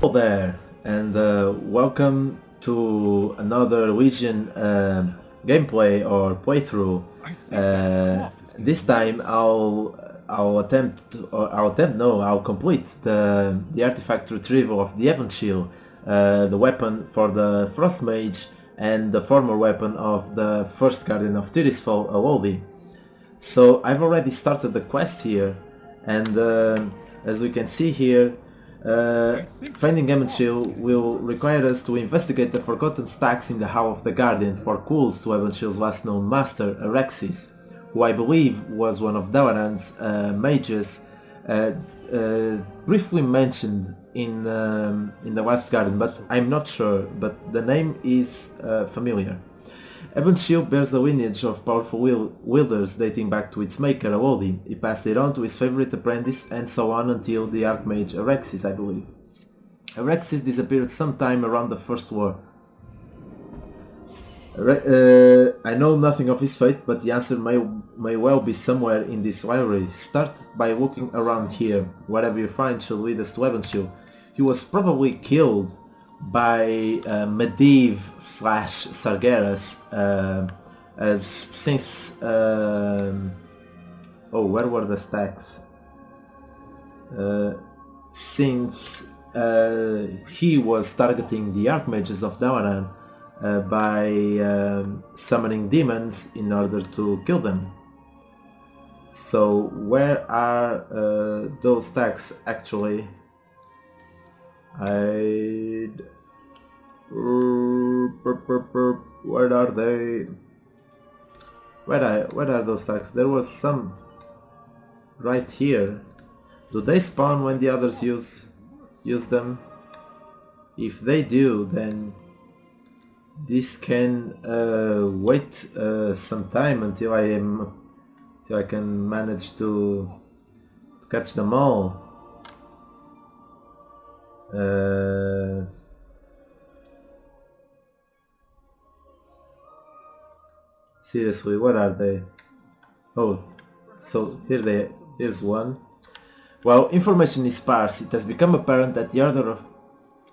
Hello there, and welcome to another Legion gameplay or playthrough. This time I'll complete the artifact retrieval of the Ebonchill, the weapon for the Frost Mage and the former weapon of the first Guardian of Tirisfal, Alodi. So I've already started the quest here, and as we can see here, finding Ebonchill will require us to investigate the forgotten stacks in the Hall of the Guardian for clues to Ebonchill's last known master, Alexis, who I believe was one of Dalaran's mages, briefly mentioned in the last garden, but I'm not sure, but the name is familiar. Ebonchill bears the lineage of powerful wielders dating back to its maker, Alodi. He passed it on to his favorite apprentice and so on until the Archmage Alexis, I believe. Alexis disappeared sometime around the First War. I know nothing of his fate, but the answer may well be somewhere in this library. Start by looking around here. Whatever you find should lead us to Ebonchill. He was probably killed by Medivh / Sargeras, as since oh, where were the stacks? Since he was targeting the Archmages of Dalaran by summoning demons in order to kill them. So where are those stacks actually? Where are they? Where are those stacks? There was some right here. Do they spawn when the others use them? If they do, then this can wait some time until I can manage to catch them all. Seriously, what are they? Oh, so here's one. While information is sparse, it has become apparent that the Order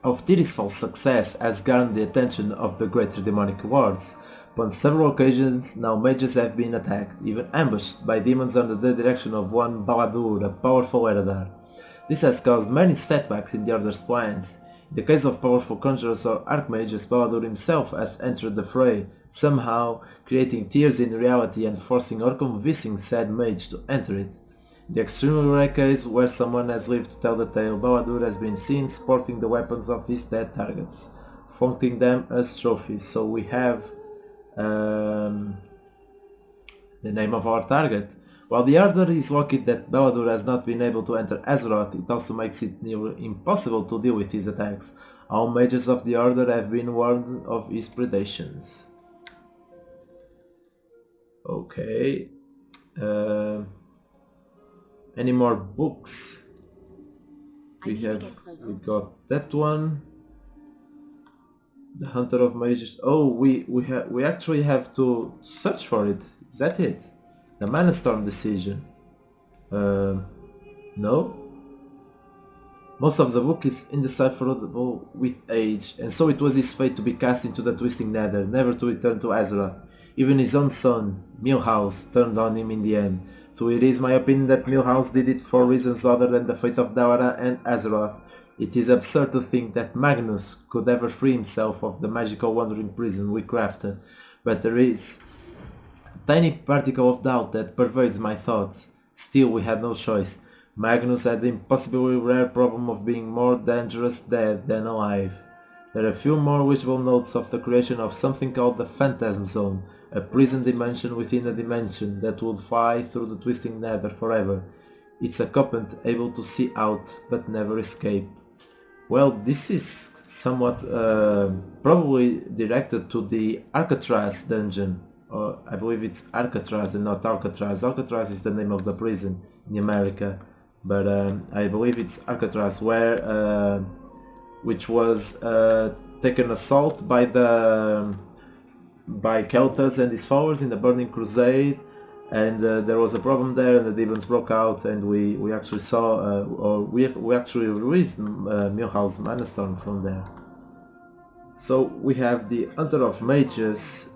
of Tirisfal's success has garnered the attention of the greater demonic lords. Upon several occasions, now mages have been attacked, even ambushed by demons under the direction of one Baladur, a powerful Eredar. This has caused many setbacks in the Order's plans. In the case of powerful conjurers or archmages, Baladur himself has entered the fray, somehow creating tears in reality and forcing or convincing said mage to enter it. In the extremely rare case where someone has lived to tell the tale, Baladur has been seen sporting the weapons of his dead targets, flaunting them as trophies. So we have the name of our target. While the Order is lucky that Baladur has not been able to enter Azeroth, it also makes it nearly impossible to deal with his attacks. All mages of the Order have been warned of his predations. Okay. Any more books? We got that one. The Hunter of Mages. Oh, we actually have to search for it. Is that it? The Mana Storm decision. No. Most of the book is indecipherable with age, and so it was his fate to be cast into the Twisting Nether, never to return to Azeroth. Even his own son, Milhouse, turned on him in the end. So it is my opinion that Milhouse did it for reasons other than the fate of Dalaran and Azeroth. It is absurd to think that Magnus could ever free himself of the magical wandering prison we crafted, but there is a tiny particle of doubt that pervades my thoughts. Still, we had no choice. Magnus had the impossibly rare problem of being more dangerous dead than alive. There are a few more visible notes of the creation of something called the Phantasm Zone, a prison dimension within a dimension that would fly through the Twisting Nether forever. Its occupant able to see out, but never escape. Well, this is somewhat probably directed to the Alcatraz dungeon. Or I believe it's Alcatraz and not Alcatraz. Alcatraz is the name of the prison in America. But I believe it's Alcatraz, where which was taken assault by Keltas and his followers in the Burning Crusade, and there was a problem there, and the demons broke out, and we actually saw, or we actually released Milhouse's Manastorm from there. So we have the Hunter of Mages,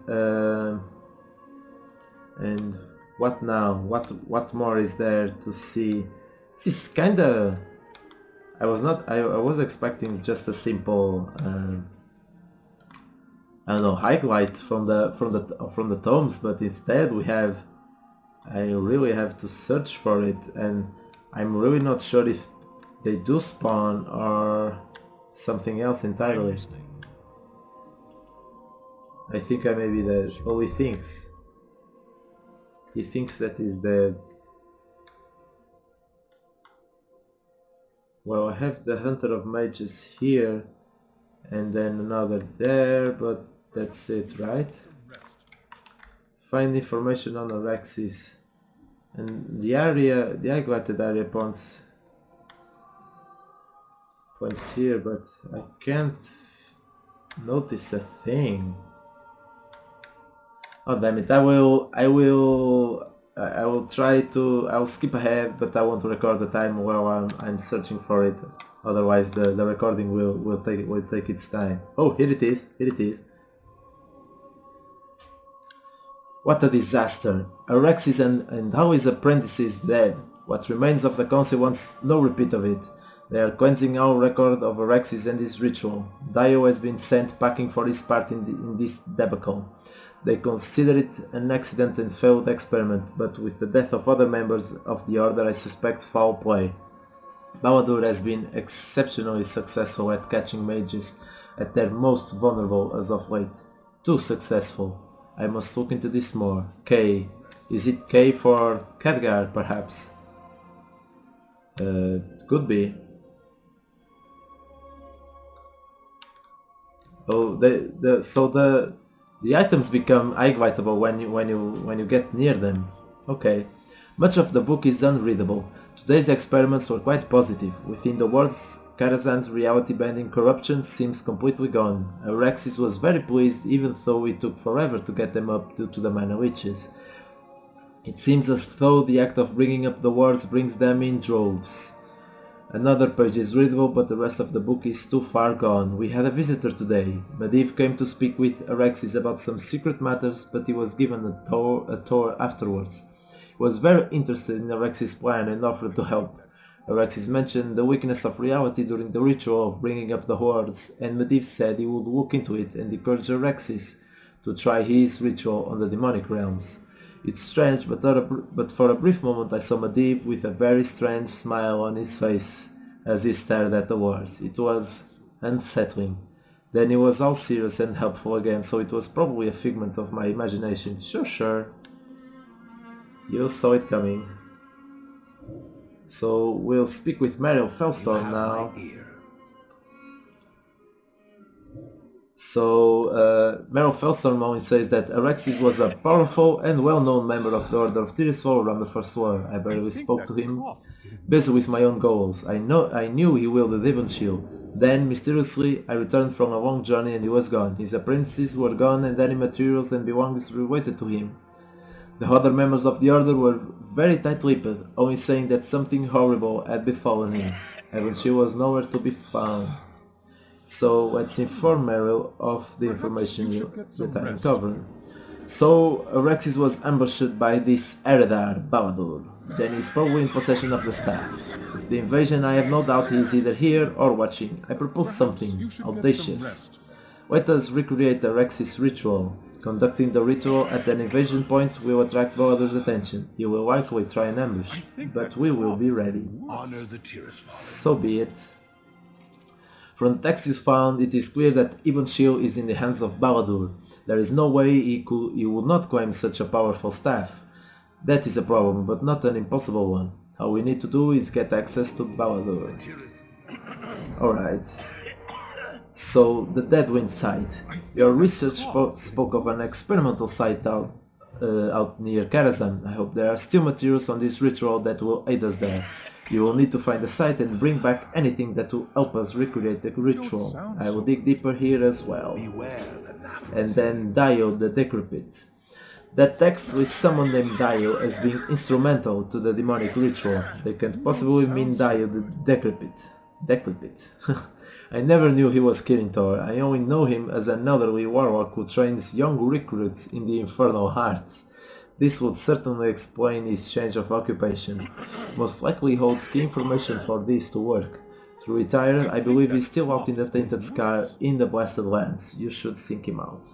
and what now? What more is there to see? This is kinda. I was expecting just a simple. I don't know, highlight from the tomes, but instead we have. I really have to search for it, and I'm really not sure if they do spawn or something else entirely. I think I may be dead. Oh, he thinks. He thinks that he's dead. Well, I have the Hunter of Mages here, and then another there, but that's it, right? Find information on Alexis. And the area, the highlighted area points here, but I can't notice a thing. Oh damn it! I will try to. I'll skip ahead, but I won't record the time while I'm searching for it. Otherwise, the recording will take its time. Oh, here it is! Here it is! What a disaster! Alexis and all his apprentices dead. What remains of the council wants no repeat of it. They are cleansing all record of Alexis and his ritual. Dio has been sent packing for his part in this debacle. They consider it an accident and failed experiment, but with the death of other members of the Order I suspect foul play. Balladur has been exceptionally successful at catching mages at their most vulnerable as of late. Too successful. I must look into this more. K. Is it K for Khadgar, perhaps? Could be. Oh, the items become highlightable when you get near them. Okay. Much of the book is unreadable. Today's experiments were quite positive. Within the words, Karazhan's reality-bending corruption seems completely gone. Alexis was very pleased, even though it took forever to get them up due to the mana leeches. It seems as though the act of bringing up the words brings them in droves. Another page is readable, but the rest of the book is too far gone. We had a visitor today. Medivh came to speak with Alexis about some secret matters, but he was given a tour afterwards. He was very interested in Alexis' plan and offered to help. Alexis mentioned the weakness of reality during the ritual of bringing up the hordes, and Medivh said he would look into it and encourage Alexis to try his ritual on the demonic realms. It's strange, but for a brief moment I saw Medivh with a very strange smile on his face as he stared at the words. It was unsettling. Then he was all serious and helpful again, so it was probably a figment of my imagination. Sure. You saw it coming. So we'll speak with Mariel Felstorm now. So Mariel Felstorm only says that Alexis was a powerful and well-known member of the Order of Tirisfal around the First War. I barely spoke to him, busy with my own goals. I knew he wielded Ebonchill. Then, mysteriously, I returned from a long journey and he was gone. His apprentices were gone and any materials and belongings related to him. The other members of the Order were very tight-lipped, only saying that something horrible had befallen him. Ebonchill was nowhere to be found. So let's inform Mariel of the information that I uncovered. So Alexis was ambushed by this Eredar Balladur. Then he's probably in possession of the staff. With the invasion I have no doubt he is either here or watching. I propose something audacious. Let us recreate Alexis' ritual. Conducting the ritual at an invasion point will attract Balladur's attention. He will likely try an ambush, but we will be ready. So be it. From the text you found, it is clear that Ebonchill is in the hands of Balladur. There is no way he would not claim such a powerful staff. That is a problem, but not an impossible one. All we need to do is get access to Balladur. Alright. So, the Deadwind site. Your research spoke of an experimental site out near Karazhan. I hope there are still materials on this ritual that will aid us there. You will need to find the site and bring back anything that will help us recreate the ritual. I will dig deeper here as well. And then Dio the Decrepit. That text with someone named Dio as being instrumental to the demonic ritual. They can't possibly mean Dio the Decrepit. Decrepit. I never knew he was Kirintor. I only know him as an elderly warlock who trains young recruits in the infernal arts. This would certainly explain his change of occupation. Most likely holds key information for this to work. To retire, I believe he's still out in the Tainted Scar in the Blasted Lands. You should seek him out.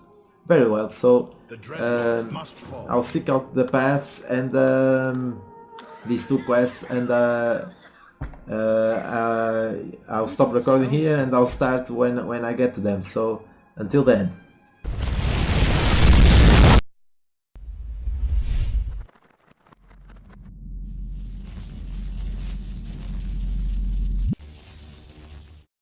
Very well, so I'll seek out the paths and these two quests, and I'll stop recording here and I'll start when I get to them. So until then.